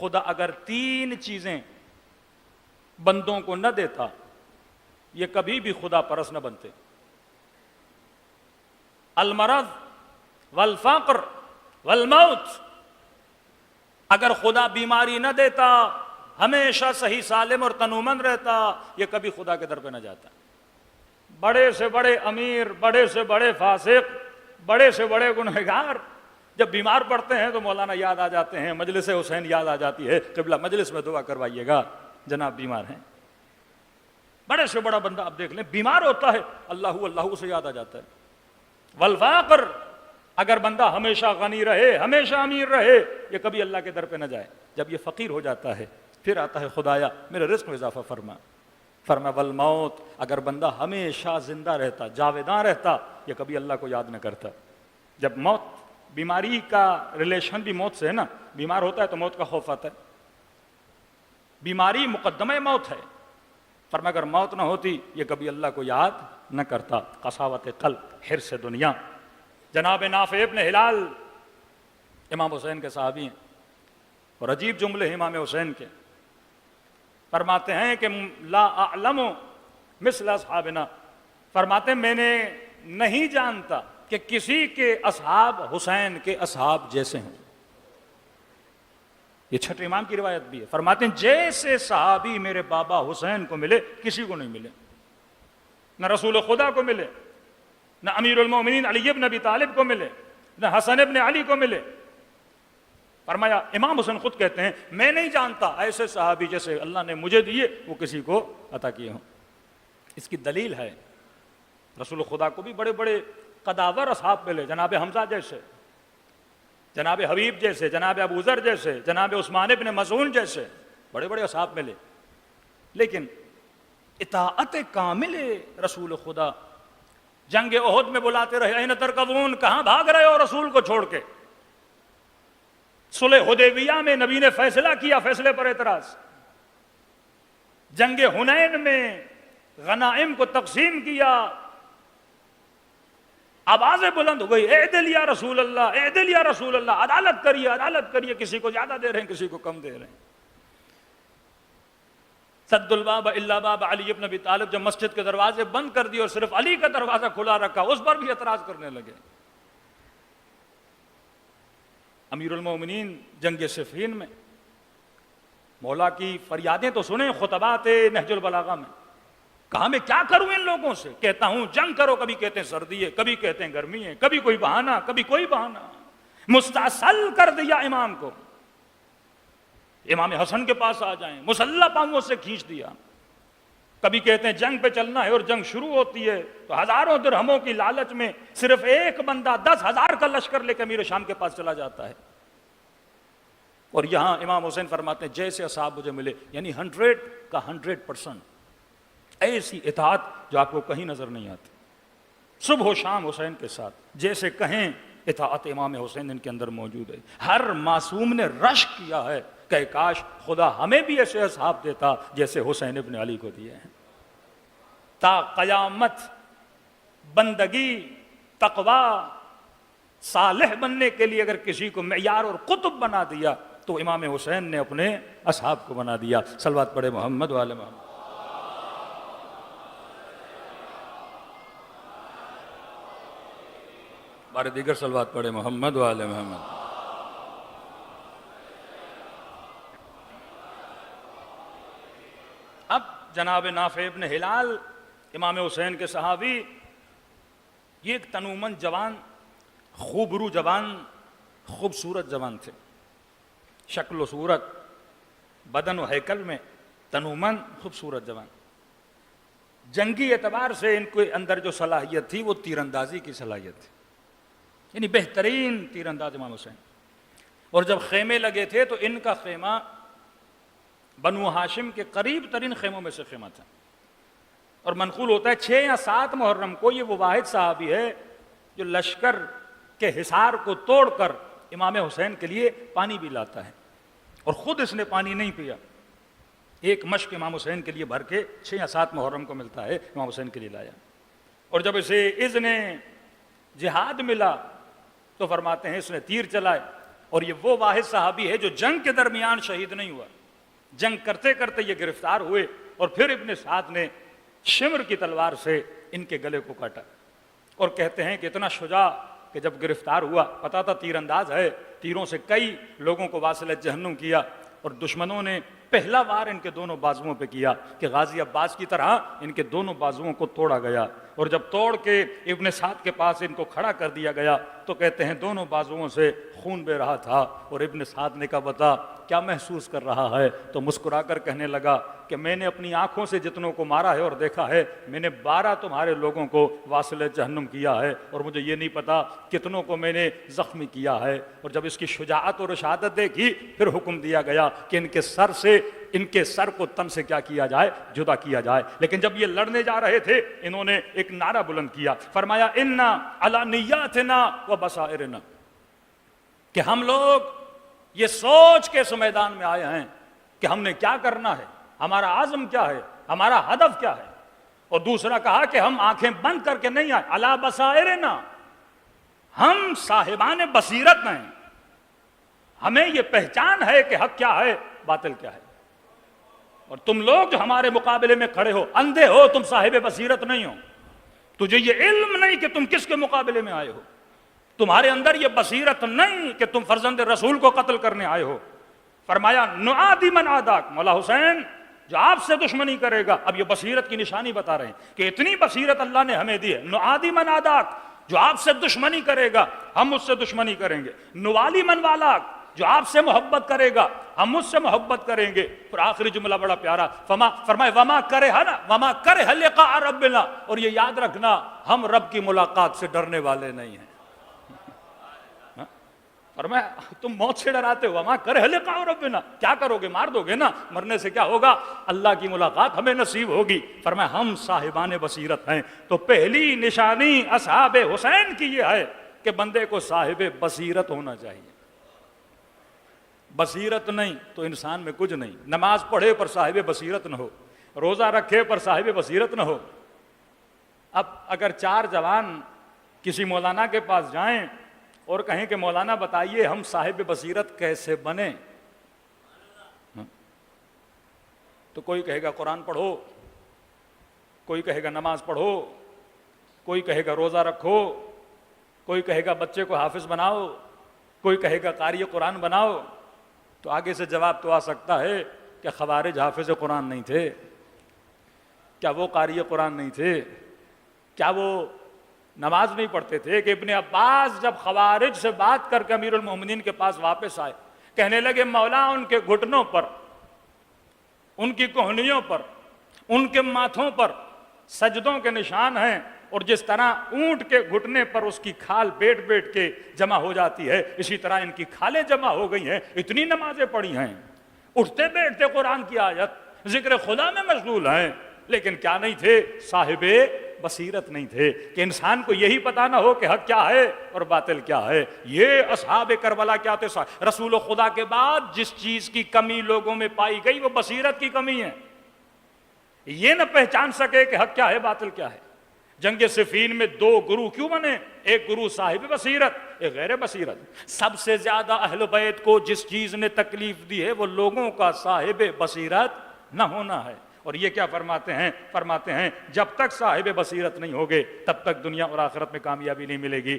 خدا اگر 3 چیزیں بندوں کو نہ دیتا یہ کبھی بھی خدا پرست نہ بنتے. المرض والفقر والموت. اگر خدا بیماری نہ دیتا، ہمیشہ صحیح سالم اور تنومند رہتا، یہ کبھی خدا کے در پہ نہ جاتا. بڑے سے بڑے امیر، بڑے سے بڑے فاسق، بڑے سے بڑے گنہگار جب بیمار پڑتے ہیں تو مولانا یاد آ جاتے ہیں، مجلس حسین یاد آ جاتی ہے. قبلہ مجلس میں دعا کروائیے گا، جناب بیمار ہیں. بڑے سے بڑا بندہ آپ دیکھ لیں بیمار ہوتا ہے، اللہ اللہ سے یاد آ جاتا ہے. والفقر، اگر بندہ ہمیشہ غنی رہے، ہمیشہ امیر رہے، یہ کبھی اللہ کے در پہ نہ جائے. جب یہ فقیر ہو جاتا ہے پھر آتا ہے خدایا میرے رزق میں اضافہ فرما. والموت، اگر بندہ ہمیشہ زندہ رہتا، جاویداں رہتا، یہ کبھی اللہ کو یاد نہ کرتا. جب موت، بیماری کا ریلیشن بھی موت سے ہے نا، بیمار ہوتا ہے تو موت کا خوف آتا ہے. بیماری مقدمہ موت ہے. فرمایا اگر موت نہ ہوتی یہ کبھی اللہ کو یاد نہ کرتا. قساوت قلب، حرص دنیا. جناب نافع ابن ہلال امام حسین کے صحابی ہیں، اور عجیب جملے ہیں امام حسین کے. فرماتے ہیں کہ لا اعلم مثل اصحابنا، فرماتے ہیں میں نے نہیں جانتا کہ کسی کے اصحاب حسین کے اصحاب جیسے ہیں. یہ چھٹے امام کی روایت بھی ہے. فرماتے ہیں جیسے صحابی میرے بابا حسین کو ملے کسی کو نہیں ملے، نہ رسول خدا کو ملے، نہ امیر المومنین علی ابن ابی طالب کو ملے، نہ حسن ابن علی کو ملے. فرمایا امام حسین خود کہتے ہیں میں نہیں جانتا ایسے صحابی جیسے اللہ نے مجھے دیے وہ کسی کو عطا کیے ہوں. اس کی دلیل ہے رسول خدا کو بھی بڑے بڑے قداور اصحاب ملے، جناب حمزہ جیسے، جناب حبیب جیسے، جناب ابو ذر جیسے، جناب عثمان ابن مظعون جیسے بڑے بڑے اصحاب ملے. لیکن اطاعت کامل رسول خدا، جنگ احد میں بلاتے رہے این ترکضون، کہاں بھاگ رہے ہو رسول کو چھوڑ کے. صلح حدیبیہ میں نبی نے فیصلہ کیا، فیصلے پر اعتراض. جنگ حنین میں غنائم کو تقسیم کیا، آوازیں بلند ہو گئی اعدل یا رسول اللہ، اعدل یا رسول اللہ، عدالت کریے عدالت کریے. کسی کو زیادہ دے رہے ہیں، کسی کو کم دے رہے ہیں. سد الباب الا باب علی ابن ابی طالب جب مسجد کے دروازے بند کر دیے اور صرف علی کا دروازہ کھلا رکھا، اس پر بھی اعتراض کرنے لگے. امیر المومنین جنگ صفین میں مولا کی فریادیں تو سنیں خطبات نہج البلاغہ میں. کہا میں کیا کروں ان لوگوں سے؟ کہتا ہوں جنگ کرو، کبھی کہتے ہیں سردی ہے، کبھی کہتے ہیں گرمی ہے، کبھی کوئی بہانہ، کبھی کوئی بہانہ. مستاصل کر دیا امام کو. امام حسن کے پاس آ جائیں، مسلح پاؤں سے کھینچ دیا. کبھی کہتے ہیں جنگ پہ چلنا ہے اور جنگ شروع ہوتی ہے تو ہزاروں درہموں کی لالچ میں صرف ایک بندہ 10,000 کا لشکر لے کے امیر شام کے پاس چلا جاتا ہے. اور یہاں امام حسین فرماتے ہیں جیسے اصحاب مجھے ملے، یعنی 100 کا 100%، ایسی اطاعت جو آپ کو کہیں نظر نہیں آتی. صبح و شام حسین کے ساتھ جیسے کہیں اطاعت امام حسین ان کے اندر موجود ہے. ہر معصوم نے رشک کیا ہے کہ کاش خدا ہمیں بھی ایسے اصحاب دیتا جیسے حسین ابن علی کو دیے ہیں. تا قیامت بندگی، تقوی، صالح بننے کے لیے اگر کسی کو معیار اور قطب بنا دیا تو امام حسین نے اپنے اصحاب کو بنا دیا. صلوات پڑھے محمد وآل محمد. بارے دیگر صلوات پڑھے محمد وآل محمد. اب جناب نافع ابن ہلال امام حسین کے صحابی، یہ ایک تنومند جوان، خوبرو جوان، خوبصورت جوان تھے. شکل و صورت، بدن و ہیکل میں تنومند خوبصورت جوان. جنگی اعتبار سے ان کے اندر جو صلاحیت تھی وہ تیر اندازی کی صلاحیت تھی، یعنی بہترین تیر انداز امام حسین. اور جب خیمے لگے تھے تو ان کا خیمہ بنو ہاشم کے قریب ترین خیموں میں سے خیمہ تھا. اور منقول ہوتا ہے 6 یا 7 محرم کو یہ وہ واحد صحابی ہے جو لشکر کے حصار کو توڑ کر امام حسین کے لیے پانی بھی لاتا ہے. اور خود اس نے پانی نہیں پیا، ایک مشک امام حسین کے لیے بھر کے 6 یا 7 محرم کو ملتا ہے، امام حسین کے لیے لایا. اور جب اسے اذن جہاد ملا تو فرماتے ہیں اس نے تیر چلائے اور یہ وہ واحد صحابی ہے جو جنگ کے درمیان شہید نہیں ہوا، جنگ کرتے کرتے یہ گرفتار ہوئے اور پھر ابن سعد نے شمر کی تلوار سے ان کے گلے کو کاٹا، اور کہتے ہیں کہ اتنا شجاع کہ جب گرفتار ہوا پتا تھا تیر انداز ہے، تیروں سے کئی لوگوں کو واصل جہنم کیا، اور دشمنوں نے پہلا وار ان کے دونوں بازوؤں پہ کیا کہ غازی عباس کی طرح ان کے دونوں بازوؤں کو توڑا گیا، اور جب توڑ کے ابن سعد کے پاس ان کو کھڑا کر دیا گیا تو کہتے ہیں دونوں بازوؤں سے خون بہ رہا تھا، اور ابن سعد نے کہا بتا کیا محسوس کر رہا ہے؟ تو مسکرا کر کہنے لگا کہ میں نے اپنی آنکھوں سے جتنوں کو مارا ہے اور دیکھا ہے، میں نے 12 تمہارے لوگوں کو واصل جہنم کیا ہے، اور مجھے یہ نہیں پتا کتنوں کو میں نے زخمی کیا ہے۔ اور جب اس کی شجاعت اور شہادت دیکھی پھر حکم دیا گیا کہ ان کے سر کو تن سے کیا کیا جائے؟ جدا کیا جائے۔ لیکن جب یہ لڑنے جا رہے تھے انہوں نے ایک نعرہ بلند کیا، فرمایا انا علی نیاتنا و بصائرنا، کہ ہم لوگ یہ سوچ کے اس میدان میں آئے ہیں کہ ہم نے کیا کرنا ہے، ہمارا عزم کیا ہے، ہمارا ہدف کیا ہے۔ اور دوسرا کہا کہ ہم آنکھیں بند کر کے نہیں آئے، علی بصائرنا، ہم صاحبان بصیرت ہیں، ہمیں یہ پہچان ہے کہ حق کیا ہے باطل کیا ہے، اور تم لوگ جو ہمارے مقابلے میں کھڑے ہو اندھے ہو، تم صاحب بصیرت نہیں ہو، تجھے یہ علم نہیں کہ تم کس کے مقابلے میں آئے ہو، تمہارے اندر یہ بصیرت نہیں کہ تم فرزند رسول کو قتل کرنے آئے ہو۔ فرمایا نعادی من عاداک، مولا حسین جو آپ سے دشمنی کرے گا، اب یہ بصیرت کی نشانی بتا رہے ہیں کہ اتنی بصیرت اللہ نے ہمیں دی ہے، نعادی من عاداک، جو آپ سے دشمنی کرے گا ہم اس سے دشمنی کریں گے، نوالی من والاک، جو آپ سے محبت کرے گا ہم اس سے محبت کریں گے۔ پھر آخری جملہ بڑا پیارا، فرمائے وما کرہ لقاء ربنا، اور یہ یاد رکھنا ہم رب کی ملاقات سے ڈرنے والے نہیں ہیں۔ فرمایا تم موت سے ڈراتے ہو، وما کرہ لقاء ربنا، کیا کرو گے؟ مار دو گے نا، مرنے سے کیا ہوگا؟ اللہ کی ملاقات ہمیں نصیب ہوگی۔ فرمایا ہم صاحبان بصیرت ہیں۔ تو پہلی نشانی اصحاب حسین کی یہ ہے کہ بندے کو صاحب بصیرت ہونا چاہیے۔ بصیرت نہیں تو انسان میں کچھ نہیں، نماز پڑھے پر صاحب بصیرت نہ ہو، روزہ رکھے پر صاحب بصیرت نہ ہو۔ اب اگر 4 جوان کسی مولانا کے پاس جائیں اور کہیں کہ مولانا بتائیے ہم صاحب بصیرت کیسے بنیں، تو کوئی کہے گا قرآن پڑھو، کوئی کہے گا نماز پڑھو، کوئی کہے گا روزہ رکھو، کوئی کہے گا بچے کو حافظ بناؤ، کوئی کہے گا قاری قرآن بناؤ۔ تو آگے سے جواب تو آ سکتا ہے کہ خوارج حافظ قرآن نہیں تھے، کیا وہ قاری قرآن نہیں تھے، کیا وہ نماز نہیں پڑھتے تھے؟ کہ ابن عباس جب خوارج سے بات کر کے امیر المومنین کے پاس واپس آئے، کہنے لگے مولا ان کے گھٹنوں پر، ان کی کوہنیوں پر، ان کے ماتھوں پر سجدوں کے نشان ہیں، اور جس طرح اونٹ کے گھٹنے پر اس کی کھال بیٹھ بیٹھ کے جمع ہو جاتی ہے، اسی طرح ان کی کھالیں جمع ہو گئی ہیں، اتنی نمازیں پڑھی ہیں، اٹھتے بیٹھتے قرآن کی آیت ذکر خدا میں مشغول ہیں، لیکن کیا نہیں تھے؟ صاحب بصیرت نہیں تھے، کہ انسان کو یہی پتا نہ ہو کہ حق کیا ہے اور باطل کیا ہے۔ یہ اصحاب کربلا کیا تھے؟ رسول خدا کے بعد جس چیز کی کمی لوگوں میں پائی گئی وہ بصیرت کی کمی ہے، یہ نہ پہچان سکے کہ حق کیا ہے باطل کیا ہے۔ جنگ صفین میں 2 گروہ کیوں بنے؟ ایک گروہ صاحب بصیرت، ایک غیر بصیرت۔ سب سے زیادہ اہل بیت کو جس چیز نے تکلیف دی ہے وہ لوگوں کا صاحب بصیرت نہ ہونا ہے۔ اور یہ کیا فرماتے ہیں؟ فرماتے ہیں جب تک صاحب بصیرت نہیں ہوگے تب تک دنیا اور آخرت میں کامیابی نہیں ملے گی۔